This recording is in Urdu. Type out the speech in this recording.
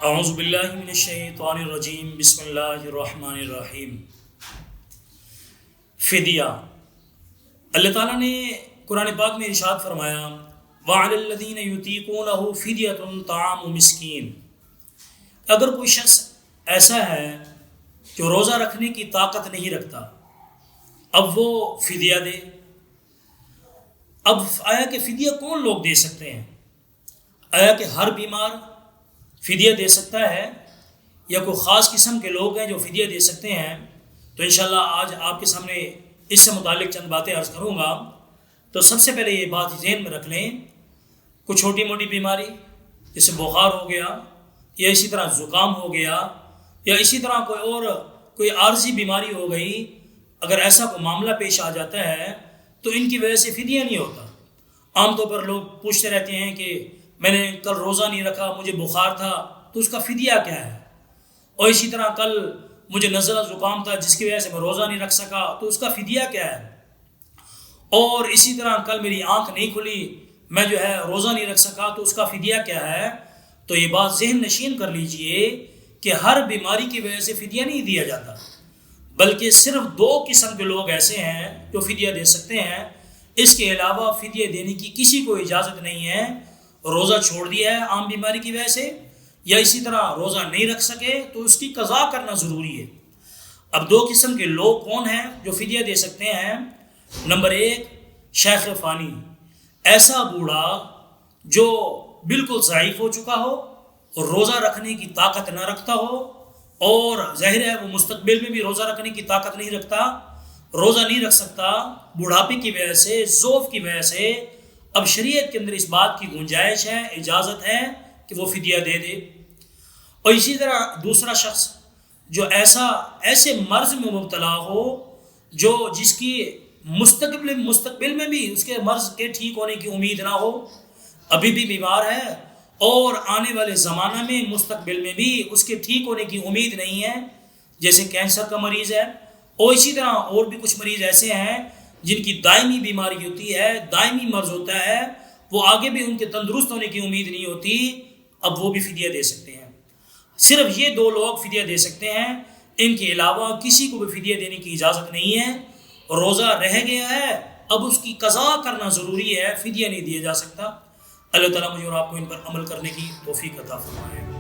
اعوذ باللہ من الشیطان الرجیم بسم اللہ الرحمن الرحیم۔ فدیہ، اللہ تعالیٰ نے قرآن پاک میں ارشاد فرمایا وَعَلَى الَّذِينَ يُطِيقُونَهُ فِدْيَةٌ طَعَامُ مسکین۔ اگر کوئی شخص ایسا ہے جو روزہ رکھنے کی طاقت نہیں رکھتا، اب وہ فدیہ دے۔ اب آیا کہ فدیہ کون لوگ دے سکتے ہیں؟ آیا کہ ہر بیمار فدیہ دے سکتا ہے یا کوئی خاص قسم کے لوگ ہیں جو فدیہ دے سکتے ہیں؟ تو انشاءاللہ آج آپ کے سامنے اس سے متعلق چند باتیں عرض کروں گا۔ تو سب سے پہلے یہ بات ذہن میں رکھ لیں، کوئی چھوٹی موٹی بیماری جیسے بخار ہو گیا یا اسی طرح زکام ہو گیا یا اسی طرح کوئی عارضی بیماری ہو گئی، اگر ایسا کوئی معاملہ پیش آ جاتا ہے تو ان کی وجہ سے فدیہ نہیں ہوتا۔ عام طور پر لوگ پوچھتے رہتے ہیں کہ میں نے کل روزہ نہیں رکھا، مجھے بخار تھا، تو اس کا فدیہ کیا ہے؟ اور اسی طرح کل مجھے نزلہ زکام تھا جس کی وجہ سے میں روزہ نہیں رکھ سکا، تو اس کا فدیہ کیا ہے؟ اور اسی طرح کل میری آنکھ نہیں کھلی، میں روزہ نہیں رکھ سکا، تو اس کا فدیہ کیا ہے؟ تو یہ بات ذہن نشین کر لیجئے کہ ہر بیماری کی وجہ سے فدیہ نہیں دیا جاتا، بلکہ صرف دو قسم کے لوگ ایسے ہیں جو فدیہ دے سکتے ہیں۔ اس کے علاوہ فدیہ دینے کی کسی کو اجازت نہیں ہے۔ روزہ چھوڑ دیا ہے عام بیماری کی وجہ سے یا اسی طرح روزہ نہیں رکھ سکے تو اس کی قضا کرنا ضروری ہے۔ اب دو قسم کے لوگ کون ہیں جو فدیہ دے سکتے ہیں؟ نمبر ایک، شیخ فانی، ایسا بوڑھا جو بالکل ضعیف ہو چکا ہو اور روزہ رکھنے کی طاقت نہ رکھتا ہو، اور ظاہر ہے وہ مستقبل میں بھی روزہ رکھنے کی طاقت نہیں رکھتا، روزہ نہیں رکھ سکتا بڑھاپے کی وجہ سے، ضعف کی وجہ سے۔ اب شریعت کے اندر اس بات کی گنجائش ہے، اجازت ہے کہ وہ فدیہ دے دے۔ اور اسی طرح دوسرا شخص جو ایسے مرض میں مبتلا ہو جو جس کی مستقبل میں بھی اس کے مرض کے ٹھیک ہونے کی امید نہ ہو، ابھی بھی بیمار ہے اور آنے والے زمانہ میں مستقبل میں بھی اس کے ٹھیک ہونے کی امید نہیں ہے، جیسے کینسر کا مریض ہے، اور اسی طرح اور بھی کچھ مریض ایسے ہیں جن کی دائمی بیماری ہوتی ہے، دائمی مرض ہوتا ہے، وہ آگے بھی ان کے تندرست ہونے کی امید نہیں ہوتی، اب وہ بھی فدیہ دے سکتے ہیں۔ صرف یہ دو لوگ فدیہ دے سکتے ہیں، ان کے علاوہ کسی کو بھی فدیہ دینے کی اجازت نہیں ہے۔ روزہ رہ گیا ہے، اب اس کی قضا کرنا ضروری ہے، فدیہ نہیں دیا جا سکتا۔ اللہ تعالیٰ مجھے اور آپ کو ان پر عمل کرنے کی توفیق عطا فرمائے۔